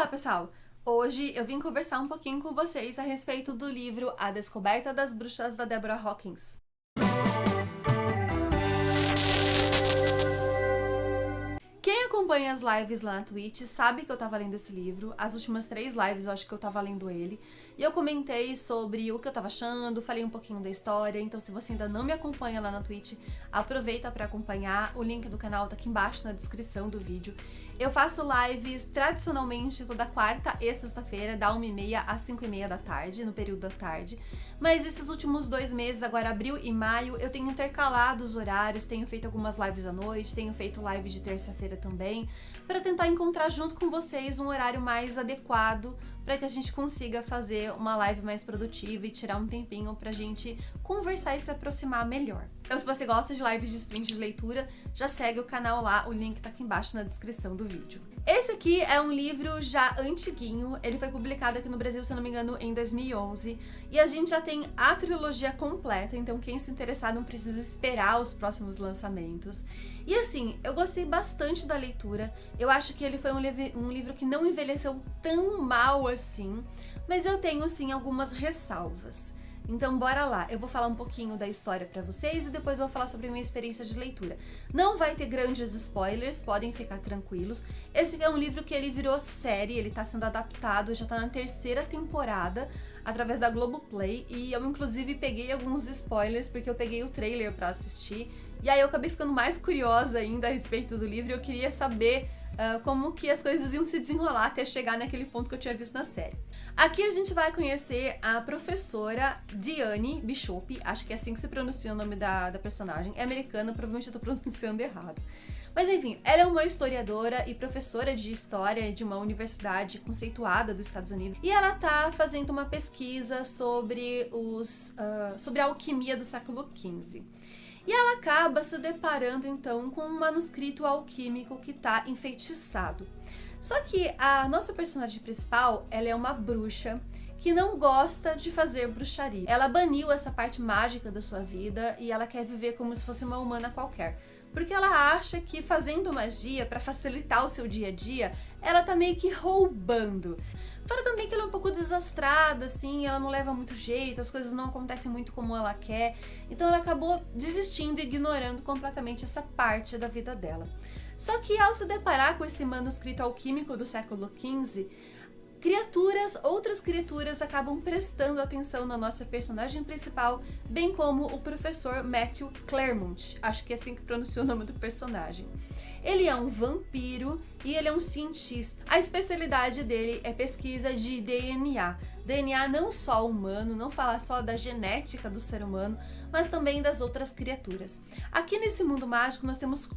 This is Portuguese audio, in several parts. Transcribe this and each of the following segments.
Olá, pessoal! Hoje eu vim conversar um pouquinho com vocês a respeito do livro A Descoberta das Bruxas, da Deborah Hawkins. Quem acompanha as lives lá na Twitch sabe que eu tava lendo esse livro. As últimas 3 lives eu acho que eu tava lendo ele. E eu comentei sobre o que eu tava achando, falei um pouquinho da história. Então se você ainda não me acompanha lá na Twitch, aproveita pra acompanhar. O link do canal tá aqui embaixo na descrição do vídeo. Eu faço lives tradicionalmente toda quarta e sexta-feira, da 1h30 às 5h30 da tarde, no período da tarde. Mas esses últimos 2 meses, agora abril e maio, eu tenho intercalado os horários, tenho feito algumas lives à noite, tenho feito live de terça-feira também, para tentar encontrar junto com vocês um horário mais adequado para que a gente consiga fazer uma live mais produtiva e tirar um tempinho pra gente conversar e se aproximar melhor. Então se você gosta de lives de sprint de leitura, já segue o canal lá, o link tá aqui embaixo na descrição do vídeo. Esse aqui é um livro já antiguinho, ele foi publicado aqui no Brasil, se eu não me engano, em 2011, e a gente já tem a trilogia completa, então quem se interessar não precisa esperar os próximos lançamentos. E assim, eu gostei bastante da leitura, eu acho que ele foi um livro que não envelheceu tão mal assim, mas eu tenho sim algumas ressalvas. Então bora lá, eu vou falar um pouquinho da história pra vocês e depois eu vou falar sobre a minha experiência de leitura. Não vai ter grandes spoilers, podem ficar tranquilos. Esse é um livro que ele virou série, ele tá sendo adaptado, já tá na 3ª temporada, através da Globoplay, e eu inclusive peguei alguns spoilers porque eu peguei o trailer pra assistir, e aí eu acabei ficando mais curiosa ainda a respeito do livro e eu queria saber como que as coisas iam se desenrolar até chegar naquele ponto que eu tinha visto na série. Aqui a gente vai conhecer a professora Diane Bishop, acho que é assim que se pronuncia o nome da personagem, é americana, provavelmente eu tô pronunciando errado. Mas enfim, ela é uma historiadora e professora de história de uma universidade conceituada dos Estados Unidos, e ela tá fazendo uma pesquisa sobre a alquimia do século XV. E ela acaba se deparando então com um manuscrito alquímico que tá enfeitiçado. Só que a nossa personagem principal, ela é uma bruxa que não gosta de fazer bruxaria. Ela baniu essa parte mágica da sua vida e ela quer viver como se fosse uma humana qualquer. Porque ela acha que fazendo magia para facilitar o seu dia a dia, ela tá meio que roubando. Fora também que ela é um pouco desastrada, assim, ela não leva muito jeito, as coisas não acontecem muito como ela quer. Então ela acabou desistindo e ignorando completamente essa parte da vida dela. Só que ao se deparar com esse manuscrito alquímico do século XV, outras criaturas acabam prestando atenção na nossa personagem principal, bem como o professor Matthew Claremont, acho que é assim que pronuncia o nome do personagem. Ele é um vampiro e ele é um cientista. A especialidade dele é pesquisa de DNA. DNA não só humano, não fala só da genética do ser humano, mas também das outras criaturas. Aqui nesse mundo mágico nós temos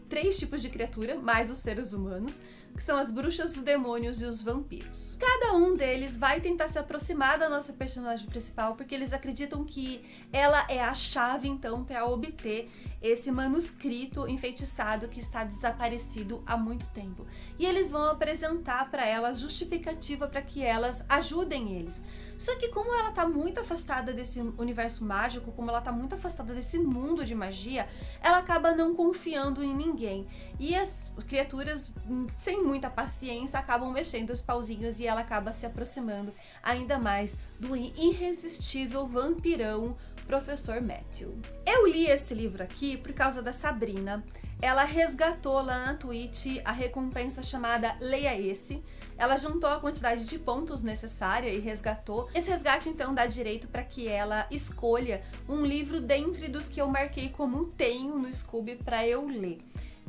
3 tipos de criatura, mais os seres humanos, que são as bruxas, os demônios e os vampiros. Cada um deles vai tentar se aproximar da nossa personagem principal, porque eles acreditam que ela é a chave, então, para obter esse manuscrito enfeitiçado que está desaparecido há muito tempo. E eles vão apresentar para elas justificativa para que elas ajudem eles. Só que como ela tá muito afastada desse universo mágico, como ela tá muito afastada desse mundo de magia, ela acaba não confiando em ninguém. E as criaturas, sem muita paciência, acabam mexendo os pauzinhos e ela acaba se aproximando ainda mais do irresistível vampirão Professor Matthew. Eu li esse livro aqui por causa da Sabrina. Ela resgatou lá na Twitch a recompensa chamada Leia Esse. Ela juntou a quantidade de pontos necessária e resgatou. Esse resgate então dá direito para que ela escolha um livro dentre dos que eu marquei como tenho no Scooby para eu ler.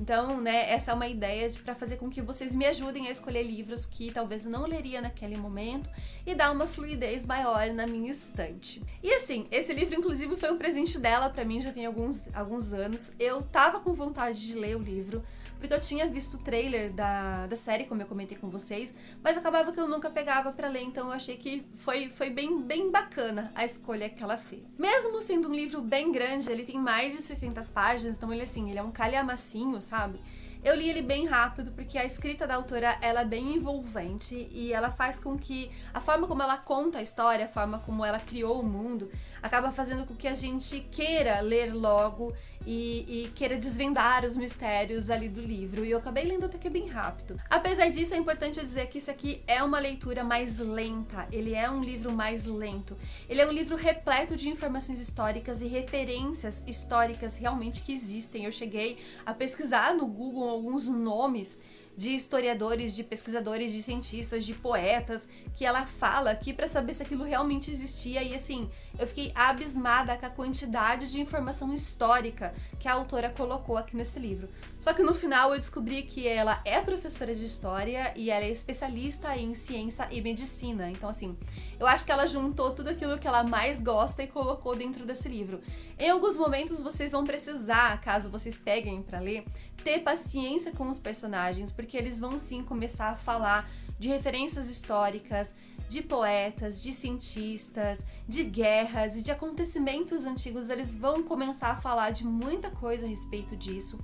Então, né, essa é uma ideia para fazer com que vocês me ajudem a escolher livros que talvez eu não leria naquele momento e dar uma fluidez maior na minha estante. E assim, esse livro inclusive foi um presente dela para mim já tem alguns anos. Eu tava com vontade de ler o livro, porque eu tinha visto o trailer da série, como eu comentei com vocês, mas acabava que eu nunca pegava pra ler, então eu achei que foi bem bacana a escolha que ela fez. Mesmo sendo um livro bem grande, ele tem mais de 600 páginas, então ele assim, ele é um calhamacinho, sabe? Eu li ele bem rápido porque a escrita da autora ela é bem envolvente e ela faz com que a forma como ela conta a história, a forma como ela criou o mundo, acaba fazendo com que a gente queira ler logo e queira desvendar os mistérios ali do livro. E eu acabei lendo até que bem rápido. Apesar disso, é importante eu dizer que isso aqui é uma leitura mais lenta. Ele é um livro mais lento. Ele é um livro repleto de informações históricas e referências históricas realmente que existem. Eu cheguei a pesquisar no Google alguns nomes de historiadores, de pesquisadores, de cientistas, de poetas, que ela fala aqui pra saber se aquilo realmente existia. E assim, eu fiquei abismada com a quantidade de informação histórica que a autora colocou aqui nesse livro. Só que no final eu descobri que ela é professora de história e ela é especialista em ciência e medicina. Então assim, eu acho que ela juntou tudo aquilo que ela mais gosta e colocou dentro desse livro. Em alguns momentos vocês vão precisar, caso vocês peguem pra ler, ter paciência com os personagens, porque eles vão sim começar a falar de referências históricas, de poetas, de cientistas, de guerras e de acontecimentos antigos. Eles vão começar a falar de muita coisa a respeito disso.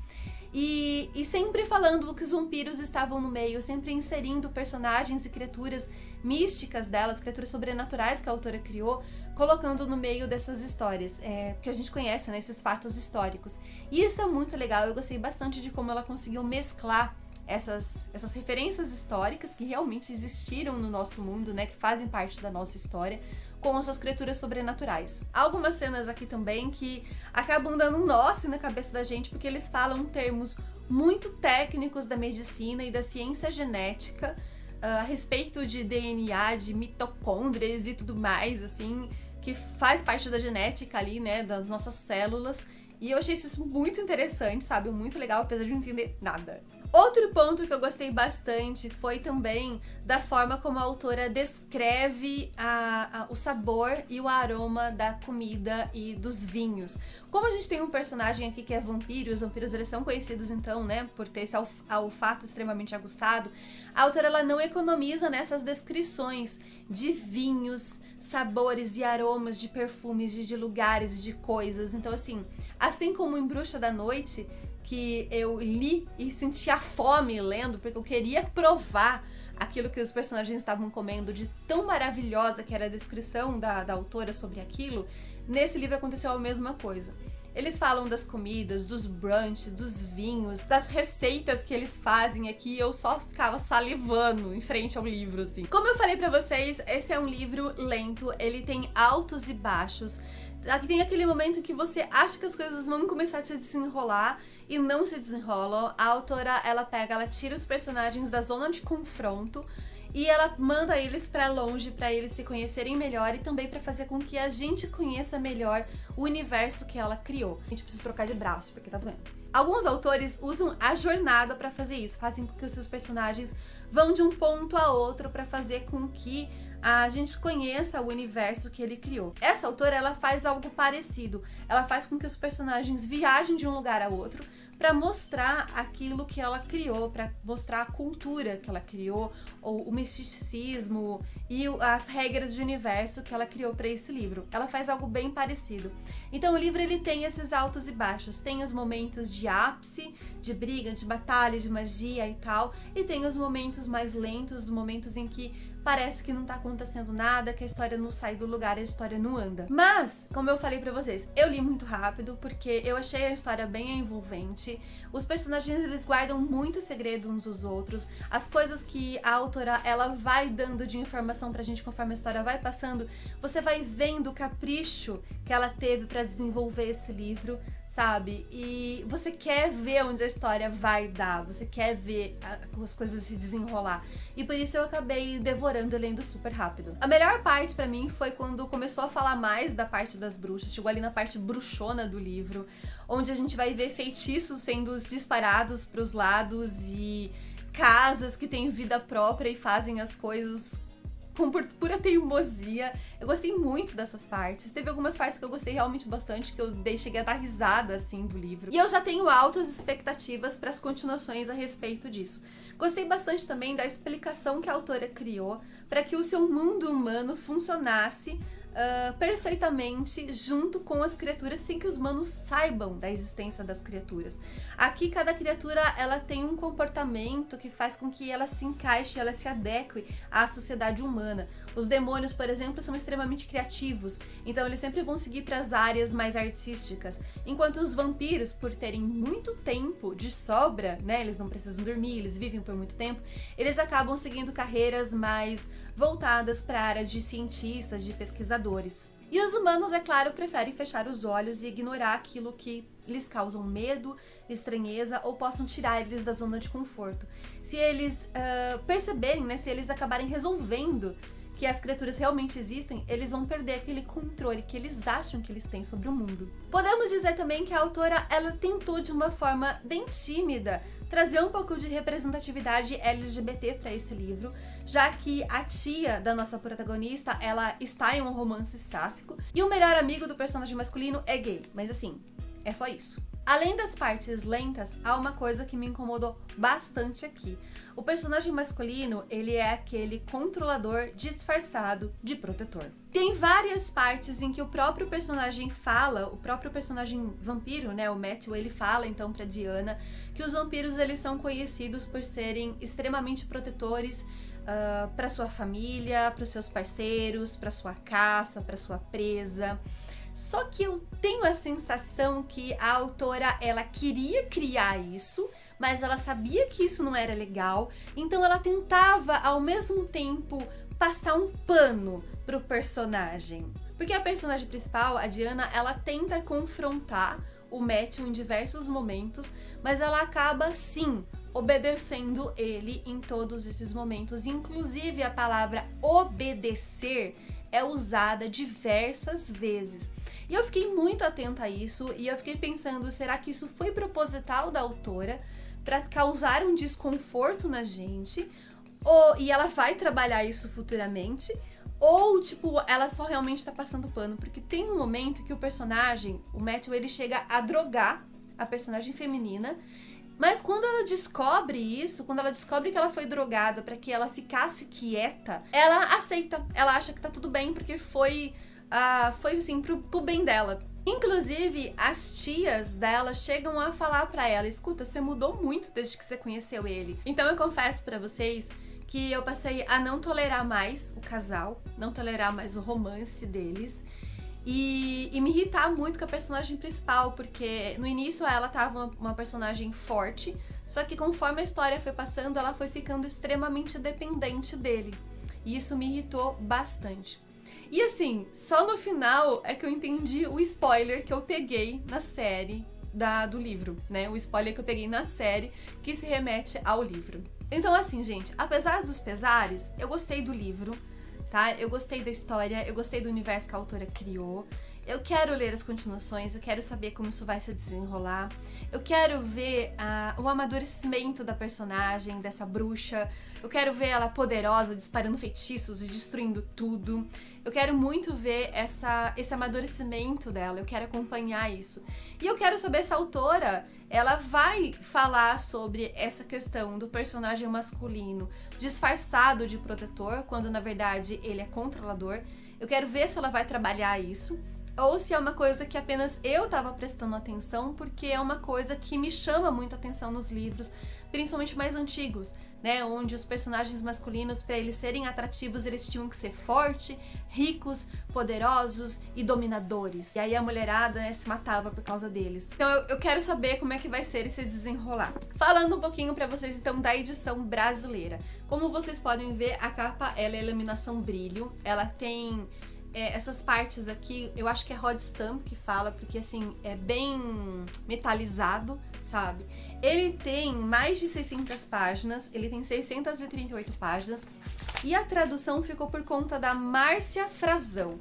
E sempre falando que os vampiros estavam no meio, sempre inserindo personagens e criaturas místicas delas, criaturas sobrenaturais que a autora criou, colocando no meio dessas histórias, que a gente conhece, né, esses fatos históricos. E isso é muito legal, eu gostei bastante de como ela conseguiu mesclar essas referências históricas que realmente existiram no nosso mundo, né, que fazem parte da nossa história, com as suas criaturas sobrenaturais. Há algumas cenas aqui também que acabam dando um nó assim na cabeça da gente, porque eles falam termos muito técnicos da medicina e da ciência genética, a respeito de DNA, de mitocôndrias e tudo mais, assim, que faz parte da genética ali, né, das nossas células. E eu achei isso muito interessante, sabe? Muito legal, apesar de não entender nada. Outro ponto que eu gostei bastante foi também da forma como a autora descreve o sabor e o aroma da comida e dos vinhos. Como a gente tem um personagem aqui que é vampiro, os vampiros eles são conhecidos então, né, por ter esse olfato extremamente aguçado, a autora ela não economiza nessas descrições de vinhos, sabores e aromas de perfumes, de lugares, de coisas. Então assim como em Bruxa da Noite, que eu li e sentia fome lendo, porque eu queria provar aquilo que os personagens estavam comendo, de tão maravilhosa que era a descrição da autora sobre aquilo, nesse livro aconteceu a mesma coisa. Eles falam das comidas, dos brunches, dos vinhos, das receitas que eles fazem aqui, eu só ficava salivando em frente ao livro, assim. Como eu falei pra vocês, esse é um livro lento, ele tem altos e baixos. Aqui tem aquele momento que você acha que as coisas vão começar a se desenrolar e não se desenrolam. A autora, ela tira os personagens da zona de confronto e ela manda eles pra longe, pra eles se conhecerem melhor e também pra fazer com que a gente conheça melhor o universo que ela criou. A gente precisa trocar de braço, porque tá doendo. Alguns autores usam a jornada pra fazer isso, fazem com que os seus personagens vão de um ponto a outro pra fazer com que a gente conheça o universo que ele criou. Essa autora, ela faz algo parecido. Ela faz com que os personagens viajem de um lugar a outro para mostrar aquilo que ela criou, para mostrar a cultura que ela criou, ou o misticismo e as regras de universo que ela criou para esse livro. Ela faz algo bem parecido. Então o livro ele tem esses altos e baixos, tem os momentos de ápice, de briga, de batalha, de magia e tal, e tem os momentos mais lentos, os momentos em que parece que não tá acontecendo nada, que a história não sai do lugar, a história não anda. Mas, como eu falei pra vocês, eu li muito rápido, porque eu achei a história bem envolvente. Os personagens, eles guardam muito segredo uns dos outros. As coisas que a autora, ela vai dando de informação pra gente conforme a história vai passando, você vai vendo o capricho que ela teve pra desenvolver esse livro, sabe? E você quer ver onde a história vai dar, você quer ver as coisas se desenrolar. E por isso eu acabei devorando e lendo super rápido. A melhor parte pra mim foi quando começou a falar mais da parte das bruxas, chegou ali na parte bruxona do livro, onde a gente vai ver feitiços sendo disparados pros lados e casas que têm vida própria e fazem as coisas com pura teimosia. Eu gostei muito dessas partes. Teve algumas partes que eu gostei realmente bastante, que eu cheguei a dar risada, assim, do livro. E eu já tenho altas expectativas para as continuações a respeito disso. Gostei bastante também da explicação que a autora criou para que o seu mundo humano funcionasse perfeitamente junto com as criaturas sem que os humanos saibam da existência das criaturas. Aqui cada criatura ela tem um comportamento que faz com que ela se encaixe, ela se adeque à sociedade humana. Os demônios, por exemplo, são extremamente criativos, então eles sempre vão seguir para as áreas mais artísticas, enquanto os vampiros, por terem muito tempo de sobra, né, eles não precisam dormir, eles vivem por muito tempo, eles acabam seguindo carreiras mais voltadas para a área de cientistas, de pesquisadores. E os humanos, é claro, preferem fechar os olhos e ignorar aquilo que lhes causam medo, estranheza ou possam tirar eles da zona de conforto. Se eles perceberem, né, se eles acabarem resolvendo que as criaturas realmente existem, eles vão perder aquele controle que eles acham que eles têm sobre o mundo. Podemos dizer também que a autora ela tentou de uma forma bem tímida trazer um pouco de representatividade LGBT para esse livro, já que a tia da nossa protagonista, ela está em um romance sáfico e o melhor amigo do personagem masculino é gay, mas assim, é só isso. Além das partes lentas, há uma coisa que me incomodou bastante aqui. O personagem masculino, ele é aquele controlador disfarçado de protetor. Tem várias partes em que o próprio personagem fala, o próprio personagem vampiro, né, o Matthew, ele fala então pra Diana que os vampiros eles são conhecidos por serem extremamente protetores para sua família, para os seus parceiros, para sua caça, para sua presa. Só que eu tenho a sensação que a autora, ela queria criar isso, mas ela sabia que isso não era legal, então ela tentava, ao mesmo tempo, passar um pano pro personagem. Porque a personagem principal, a Diana, ela tenta confrontar o Matthew em diversos momentos, mas ela acaba, sim, obedecendo ele em todos esses momentos. Inclusive, a palavra obedecer é usada diversas vezes. E eu fiquei muito atenta a isso e eu fiquei pensando, será que isso foi proposital da autora para causar um desconforto na gente? E ela vai trabalhar isso futuramente? Ou, tipo, ela só realmente tá passando pano? Porque tem um momento que o personagem, o Matthew, ele chega a drogar a personagem feminina, mas quando ela descobre isso, quando ela descobre que ela foi drogada para que ela ficasse quieta, ela aceita, ela acha que tá tudo bem, porque foi assim, pro bem dela. Inclusive, as tias dela chegam a falar pra ela, escuta, você mudou muito desde que você conheceu ele. Então eu confesso pra vocês que eu passei a não tolerar mais o casal, não tolerar mais o romance deles e me irritar muito com a personagem principal, porque no início ela tava uma personagem forte, só que conforme a história foi passando, ela foi ficando extremamente dependente dele. E isso me irritou bastante. E assim, só no final é que eu entendi o spoiler que eu peguei na série do livro, né? O spoiler que eu peguei na série que se remete ao livro. Então assim, gente, apesar dos pesares, eu gostei do livro, tá? Eu gostei da história, eu gostei do universo que a autora criou. Eu quero ler as continuações, eu quero saber como isso vai se desenrolar. Eu quero ver o amadurecimento da personagem, dessa bruxa. Eu quero ver ela poderosa, disparando feitiços e destruindo tudo. Eu quero muito ver esse amadurecimento dela, eu quero acompanhar isso. E eu quero saber se a autora, ela vai falar sobre essa questão do personagem masculino disfarçado de protetor, quando na verdade ele é controlador. Eu quero ver se ela vai trabalhar isso. Ou se é uma coisa que apenas eu tava prestando atenção, porque é uma coisa que me chama muito a atenção nos livros, principalmente mais antigos, né? Onde os personagens masculinos, para eles serem atrativos, eles tinham que ser fortes, ricos, poderosos e dominadores. E aí a mulherada, né, se matava por causa deles. Então eu quero saber como é que vai ser esse desenrolar. Falando um pouquinho pra vocês então da edição brasileira. Como vocês podem ver, a capa ela é iluminação brilho, ela tem essas partes aqui, eu acho que é Rod Stamp que fala, porque assim, é bem metalizado, sabe? Ele tem mais de 600 páginas, ele tem 638 páginas, e a tradução ficou por conta da Márcia Frazão.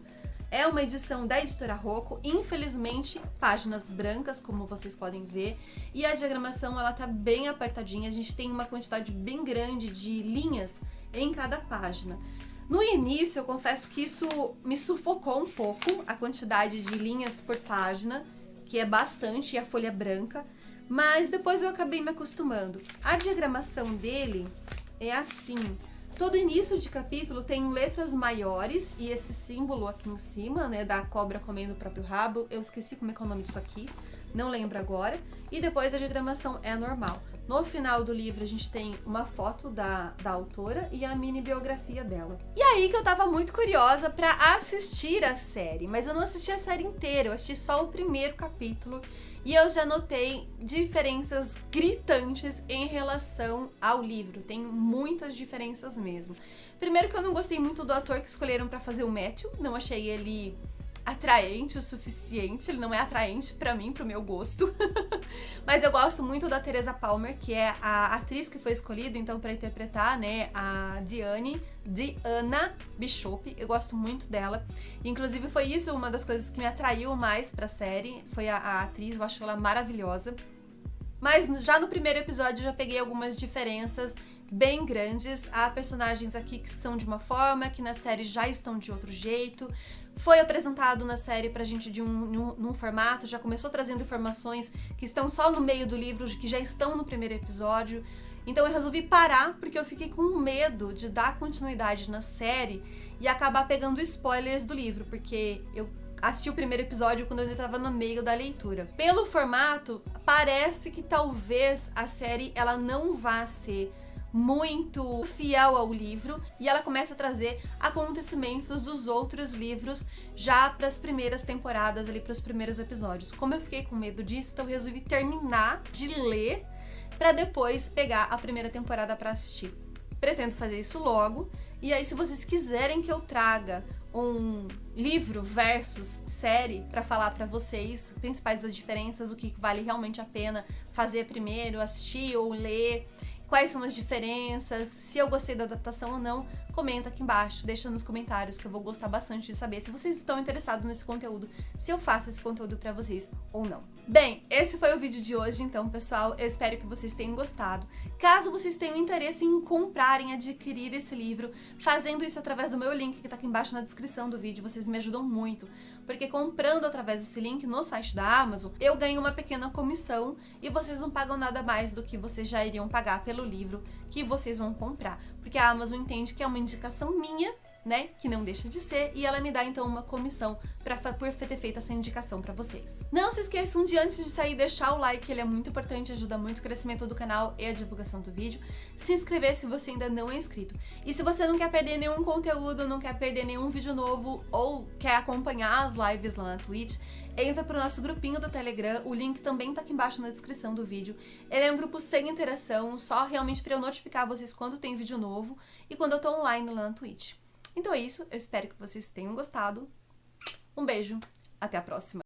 É uma edição da Editora Rocco, infelizmente, páginas brancas, como vocês podem ver, e a diagramação, ela tá bem apertadinha, a gente tem uma quantidade bem grande de linhas em cada página. No início, eu confesso que isso me sufocou um pouco, a quantidade de linhas por página, que é bastante, e a folha branca, mas depois eu acabei me acostumando. A diagramação dele é assim, Todo início de capítulo tem letras maiores e esse símbolo aqui em cima, né, da cobra comendo o próprio rabo. Eu esqueci como é que é o nome disso aqui, não lembro agora. E depois a diagramação é normal. No final do livro a gente tem uma foto da autora e a mini biografia dela. E aí que eu tava muito curiosa pra assistir a série, mas eu não assisti a série inteira, eu assisti só o primeiro capítulo e eu já notei diferenças gritantes em relação ao livro. Tem muitas diferenças mesmo. Primeiro que eu não gostei muito do ator que escolheram pra fazer o Matthew, não achei ele atraente o suficiente, ele não é atraente pra mim, pro meu gosto. Mas eu gosto muito da Teresa Palmer, que é a atriz que foi escolhida, então, pra interpretar, né, a Diana Bishop. Eu gosto muito dela. Inclusive, foi isso uma das coisas que me atraiu mais pra série, foi a atriz, eu acho ela maravilhosa. Mas já no primeiro episódio eu já peguei algumas diferenças bem grandes. Há personagens aqui que são de uma forma, que na série já estão de outro jeito. Foi apresentado na série pra gente num formato, já começou trazendo informações que estão só no meio do livro, que já estão no primeiro episódio. Então eu resolvi parar, porque eu fiquei com medo de dar continuidade na série e acabar pegando spoilers do livro, porque eu assisti o primeiro episódio quando eu ainda estava no meio da leitura. Pelo formato, parece que talvez a série ela não vá ser muito fiel ao livro e ela começa a trazer acontecimentos dos outros livros já para as primeiras temporadas, ali para os primeiros episódios. Como eu fiquei com medo disso, então eu resolvi terminar de ler para depois pegar a primeira temporada para assistir. Pretendo fazer isso logo. E aí, se vocês quiserem que eu traga um livro versus série para falar para vocês principais das diferenças, o que vale realmente a pena fazer primeiro, assistir ou ler, quais são as diferenças, se eu gostei da adaptação ou não, comenta aqui embaixo, deixa nos comentários que eu vou gostar bastante de saber se vocês estão interessados nesse conteúdo, se eu faço esse conteúdo pra vocês ou não. Bem, esse foi o vídeo de hoje, então, pessoal, eu espero que vocês tenham gostado. Caso vocês tenham interesse em comprarem, adquirir esse livro, fazendo isso através do meu link que tá aqui embaixo na descrição do vídeo, vocês me ajudam muito, porque comprando através desse link no site da Amazon, eu ganho uma pequena comissão e vocês não pagam nada mais do que vocês já iriam pagar pelo livro que vocês vão comprar, porque a Amazon entende que é uma indicação minha, né, que não deixa de ser, e ela me dá então uma comissão por ter feito essa indicação pra vocês. Não se esqueçam de, antes de sair, deixar o like, ele é muito importante, ajuda muito o crescimento do canal e a divulgação do vídeo. Se inscrever se você ainda não é inscrito. E se você não quer perder nenhum conteúdo, não quer perder nenhum vídeo novo ou quer acompanhar as lives lá na Twitch, entra pro nosso grupinho do Telegram, o link também tá aqui embaixo na descrição do vídeo. Ele é um grupo sem interação, só realmente pra eu notificar vocês quando tem vídeo novo e quando eu tô online lá na Twitch. Então é isso, eu espero que vocês tenham gostado. Um beijo, até a próxima!